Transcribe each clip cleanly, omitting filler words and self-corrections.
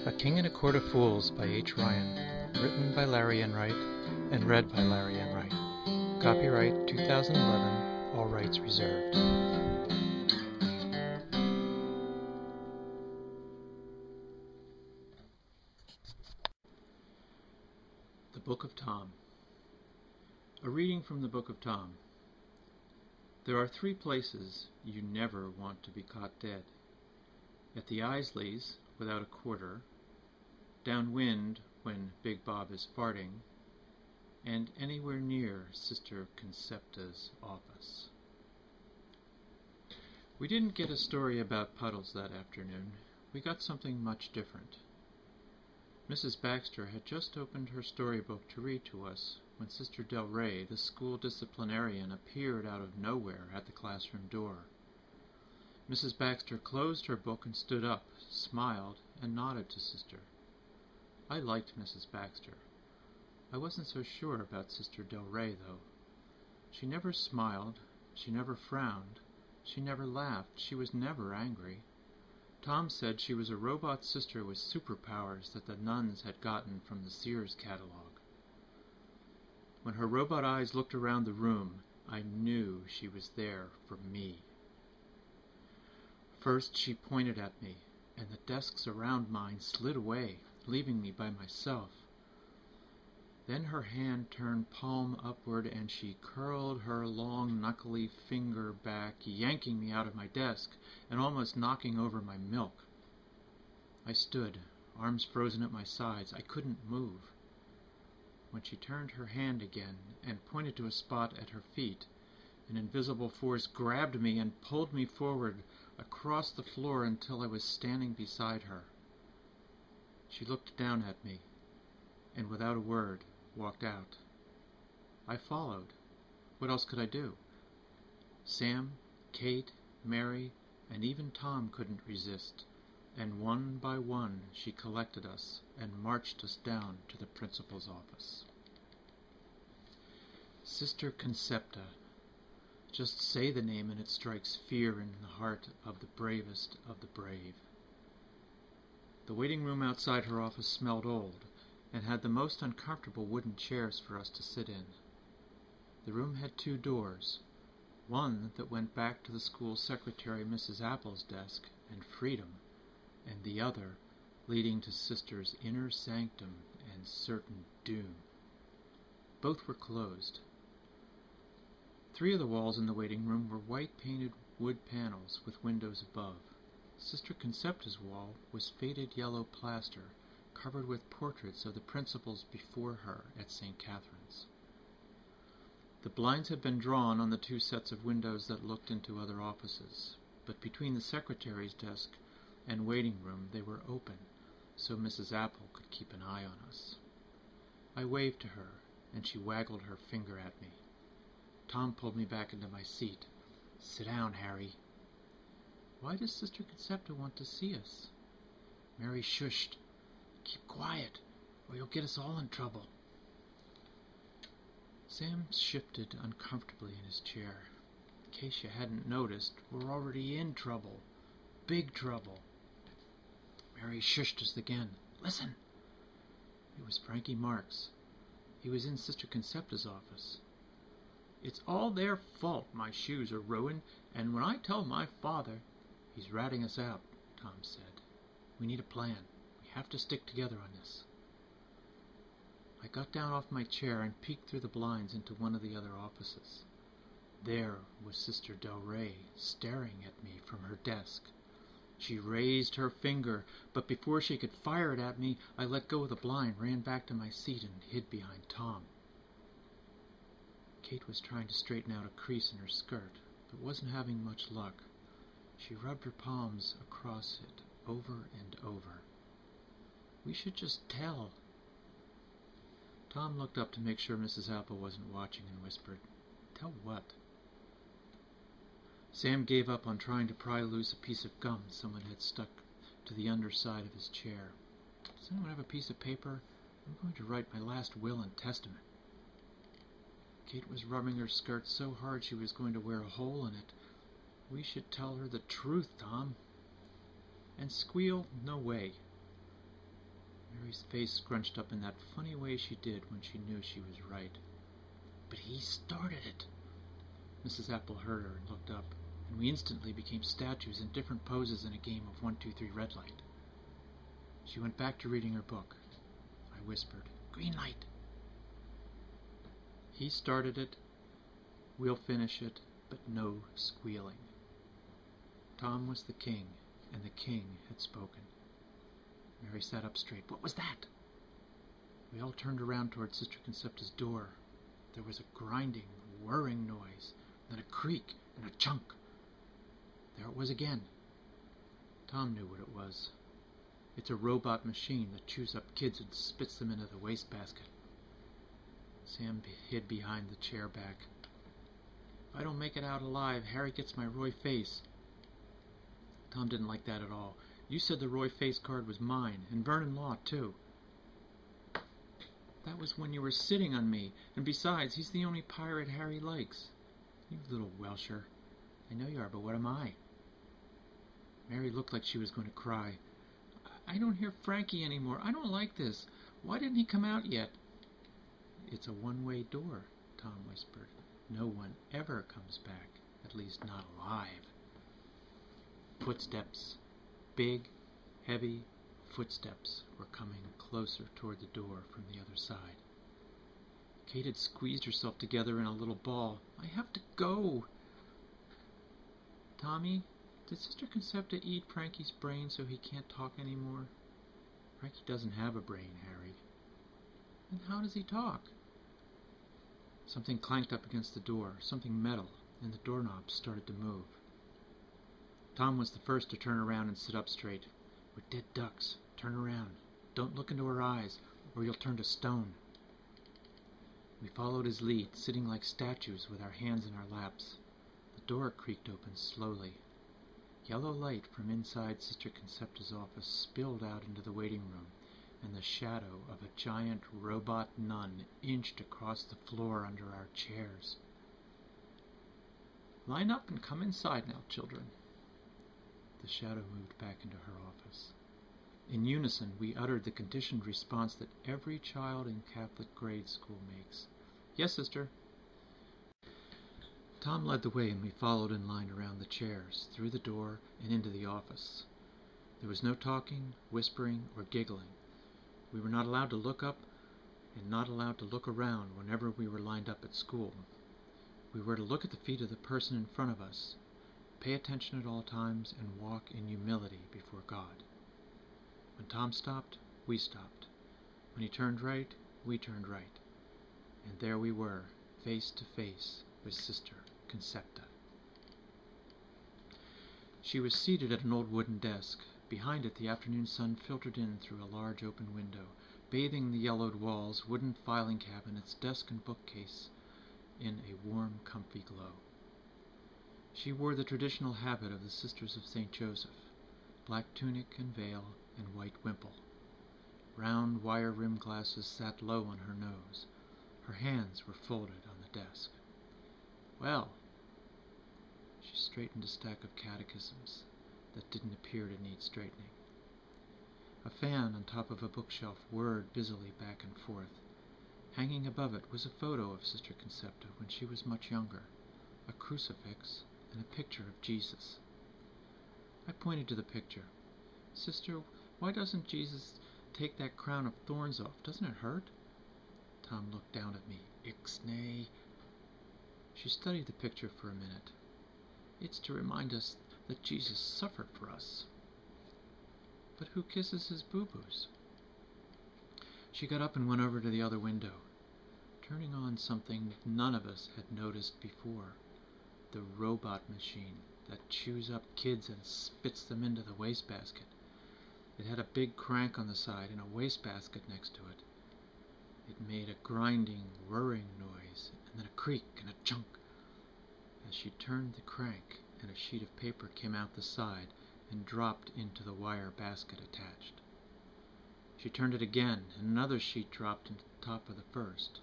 A King and a Court of Fools by H. Ryan. Written by Larry Enright and read by Larry Enright. Copyright 2011, all rights reserved. The Book of Tom. A reading from the Book of Tom. There are 3 places you never want to be caught dead. At the Isleys, without a quarter, downwind when Big Bob is farting, and anywhere near Sister Concepta's office. We didn't get a story about puddles that afternoon. We got something much different. Mrs. Baxter had just opened her storybook to read to us when Sister Del Rey, the school disciplinarian, appeared out of nowhere at the classroom door. Mrs. Baxter closed her book and stood up, smiled, and nodded to Sister. I liked Mrs. Baxter. I wasn't so sure about Sister Del Rey, though. She never smiled, she never frowned, she never laughed, she was never angry. Tom said she was a robot sister with superpowers that the nuns had gotten from the Sears catalog. When her robot eyes looked around the room, I knew she was there for me. First she pointed at me, and the desks around mine slid away, leaving me by myself. Then her hand turned palm upward, and she curled her long, knuckly finger back, yanking me out of my desk and almost knocking over my milk. I stood, arms frozen at my sides. I couldn't move. When she turned her hand again and pointed to a spot at her feet, an invisible force grabbed me and pulled me forward across the floor until I was standing beside her. She looked down at me, and without a word, walked out. I followed. What else could I do? Sam, Kate, Mary, and even Tom couldn't resist, and one by one she collected us and marched us down to the principal's office. Sister Concepta. Just say the name and it strikes fear in the heart of the bravest of the brave. The waiting room outside her office smelled old, and had the most uncomfortable wooden chairs for us to sit in. The room had 2 doors, one that went back to the school secretary Mrs. Apple's desk and freedom, and the other leading to Sister's inner sanctum and certain doom. Both were closed. 3 of the walls in the waiting room were white-painted wood panels with windows above. Sister Concepta's wall was faded yellow plaster, covered with portraits of the principals before her at St. Catherine's. The blinds had been drawn on the 2 sets of windows that looked into other offices, but between the secretary's desk and waiting room they were open, so Mrs. Apple could keep an eye on us. I waved to her, and she waggled her finger at me. Tom pulled me back into my seat. "Sit down, Harry." "Why does Sister Concepta want to see us?" Mary shushed. "Keep quiet, or you'll get us all in trouble." Sam shifted uncomfortably in his chair. In case you hadn't noticed, we're already in trouble. Big trouble. Mary shushed us again. "Listen." It was Frankie Marks. He was in Sister Concepta's office. "It's all their fault my shoes are ruined, and when I tell my father—" "He's ratting us out," Tom said. "We need a plan. We have to stick together on this." I got down off my chair and peeked through the blinds into one of the other offices. There was Sister Del Rey, staring at me from her desk. She raised her finger, but before she could fire it at me, I let go of the blind, ran back to my seat, and hid behind Tom. Kate was trying to straighten out a crease in her skirt, but wasn't having much luck. She rubbed her palms across it over and over. "We should just tell." Tom looked up to make sure Mrs. Apple wasn't watching and whispered, "Tell what?" Sam gave up on trying to pry loose a piece of gum someone had stuck to the underside of his chair. "Does anyone have a piece of paper? I'm going to write my last will and testament." Kate was rubbing her skirt so hard she was going to wear a hole in it. "We should tell her the truth, Tom." "And squeal? No way." Mary's face scrunched up in that funny way she did when she knew she was right. "But he started it." Mrs. Apple heard her and looked up, and we instantly became statues in different poses in a game of 1, 2, 3 red light. She went back to reading her book. I whispered, "Green light." He started it. We'll finish it, but no squealing. Tom was the king, and the king had spoken. Mary sat up straight. "What was that?" We all turned around toward Sister Concepta's door. There was a grinding, whirring noise, then a creak and a chunk. There it was again. Tom knew what it was. It's a robot machine that chews up kids and spits them into the wastebasket. Sam hid behind the chair back. "If I don't make it out alive, Harry gets my Roy face." Tom didn't like that at all. "You said the Roy face card was mine, and Vernon Law, too." "That was when you were sitting on me, and besides, he's the only pirate Harry likes." "You little Welsher." "I know you are, but what am I?" Mary looked like she was going to cry. "I don't hear Frankie anymore. I don't like this. Why didn't he come out yet?" "It's a one-way door," Tom whispered. "No one ever comes back, at least not alive." Footsteps. Big, heavy footsteps were coming closer toward the door from the other side. Kate had squeezed herself together in a little ball. "I have to go." "Tommy, did Sister Concepta eat Frankie's brain so he can't talk anymore?" "Frankie doesn't have a brain, Harry." "Then how does he talk?" Something clanked up against the door, something metal, and the doorknob started to move. Tom was the first to turn around and sit up straight. "We're dead ducks. Turn around. Don't look into her eyes, or you'll turn to stone." We followed his lead, sitting like statues with our hands in our laps. The door creaked open slowly. Yellow light from inside Sister Concepta's office spilled out into the waiting room, and the shadow of a giant robot nun inched across the floor under our chairs. "Line up and come inside now, children." The shadow moved back into her office. In unison, we uttered the conditioned response that every child in Catholic grade school makes. "Yes, sister." Tom led the way, and we followed in line around the chairs, through the door, and into the office. There was no talking, whispering, or giggling. We were not allowed to look up and not allowed to look around whenever we were lined up at school. We were to look at the feet of the person in front of us, pay attention at all times, and walk in humility before God. When Tom stopped, we stopped. When he turned right, we turned right. And there we were, face to face with Sister Concepta. She was seated at an old wooden desk. Behind it, the afternoon sun filtered in through a large open window, bathing the yellowed walls, wooden filing cabinets, desk and bookcase in a warm, comfy glow. She wore the traditional habit of the Sisters of St. Joseph, black tunic and veil and white wimple. Round, wire-rimmed glasses sat low on her nose. Her hands were folded on the desk. "Well," she straightened a stack of catechisms that didn't appear to need straightening. A fan on top of a bookshelf whirred busily back and forth. Hanging above it was a photo of Sister Concepta when she was much younger, a crucifix and a picture of Jesus. I pointed to the picture. "Sister, why doesn't Jesus take that crown of thorns off? Doesn't it hurt?" Tom looked down at me. "Ixnay." She studied the picture for a minute. "It's to remind us that Jesus suffered for us." "But who kisses his boo-boos?" She got up and went over to the other window, turning on something none of us had noticed before. The robot machine that chews up kids and spits them into the wastebasket. It had a big crank on the side and a wastebasket next to it. It made a grinding, whirring noise, and then a creak and a chunk. As she turned the crank, and a sheet of paper came out the side and dropped into the wire basket attached. She turned it again, and another sheet dropped into the top of the first.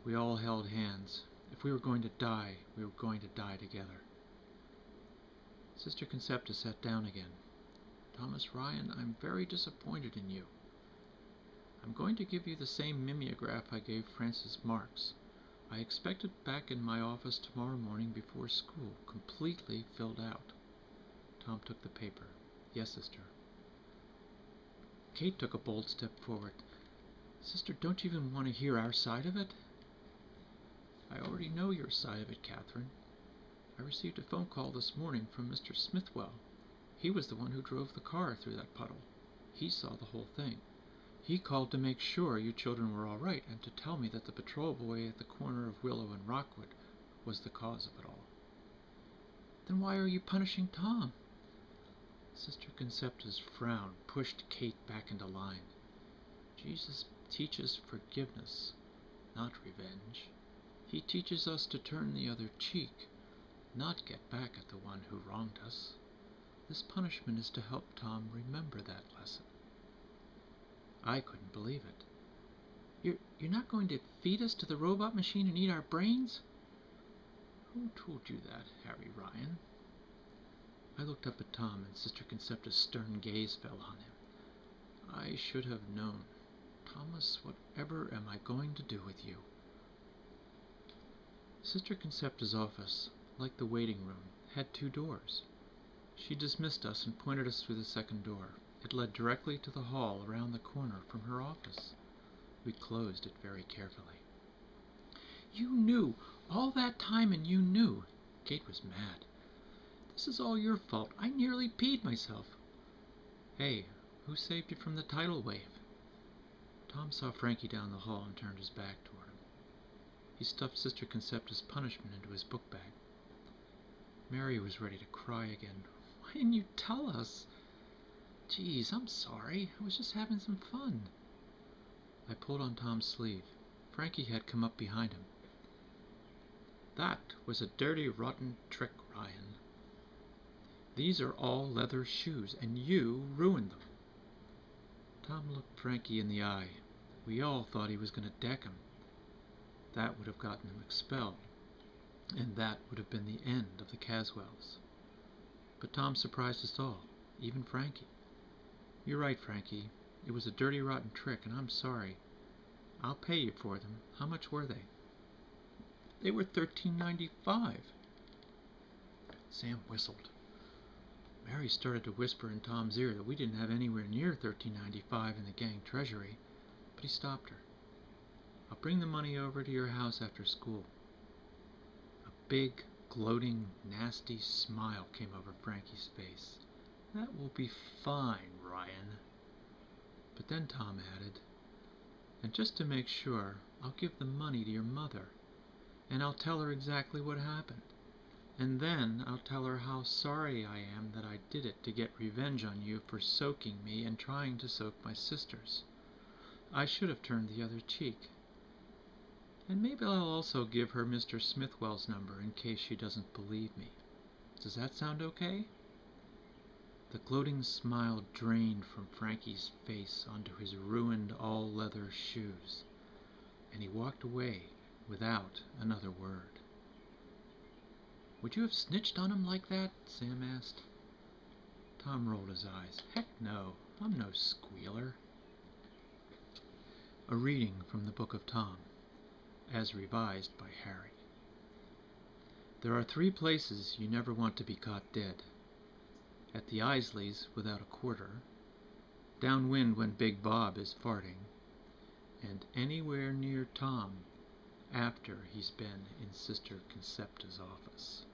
We all held hands. If we were going to die, we were going to die together. Sister Concepta sat down again. "Thomas Ryan, I'm very disappointed in you." I'm going to give you the same mimeograph I gave Francis Marks. I expect it back in my office tomorrow morning before school, completely filled out. Tom took the paper. Yes, sister. Kate took a bold step forward. Sister, don't you even want to hear our side of it? I already know your side of it, Catherine. I received a phone call this morning from Mr. Smithwell. He was the one who drove the car through that puddle. He saw the whole thing. He called to make sure you children were all right and to tell me that the patrol boy at the corner of Willow and Rockwood was the cause of it all. Then why are you punishing Tom? Sister Concepta's frown pushed Kate back into line. Jesus teaches forgiveness, not revenge. He teaches us to turn the other cheek, not get back at the one who wronged us. This punishment is to help Tom remember that lesson. I couldn't believe it. You're not going to feed us to the robot machine and eat our brains? Who told you that, Harry Ryan? I looked up at Tom, and Sister Concepta's stern gaze fell on him. I should have known. Thomas, whatever am I going to do with you? Sister Concepta's office, like the waiting room, had 2 doors. She dismissed us and pointed us through the second door. It led directly to the hall around the corner from her office. We closed it very carefully. You knew! All that time and you knew! Kate was mad. This is all your fault. I nearly peed myself. Hey, who saved you from the tidal wave? Tom saw Frankie down the hall and turned his back toward him. He stuffed Sister Concepta's punishment into his book bag. Mary was ready to cry again. Why didn't you tell us? Geez, I'm sorry. I was just having some fun. I pulled on Tom's sleeve. Frankie had come up behind him. That was a dirty, rotten trick, Ryan. These are all leather shoes, and you ruined them. Tom looked Frankie in the eye. We all thought he was going to deck him. That would have gotten him expelled, and that would have been the end of the Caswells. But Tom surprised us all, even Frankie. You're right, Frankie. It was a dirty, rotten trick, and I'm sorry. I'll pay you for them. How much were they? They were $13.95. Sam whistled. Mary started to whisper in Tom's ear that we didn't have anywhere near $13.95 in the gang treasury, but he stopped her. I'll bring the money over to your house after school. A big, gloating, nasty smile came over Frankie's face. That will be fine, Ryan. But then Tom added, and just to make sure, I'll give the money to your mother, and I'll tell her exactly what happened. And then I'll tell her how sorry I am that I did it to get revenge on you for soaking me and trying to soak my sisters. I should have turned the other cheek. And maybe I'll also give her Mr. Smithwell's number in case she doesn't believe me. Does that sound okay? The gloating smile drained from Frankie's face onto his ruined all-leather shoes, and he walked away without another word. Would you have snitched on him like that? Sam asked. Tom rolled his eyes. Heck no, I'm no squealer. A reading from the Book of Tom, as revised by Harry. There are 3 places you never want to be caught dead. At the Isleys without a quarter, downwind when Big Bob is farting, and anywhere near Tom after he's been in Sister Concepta's office.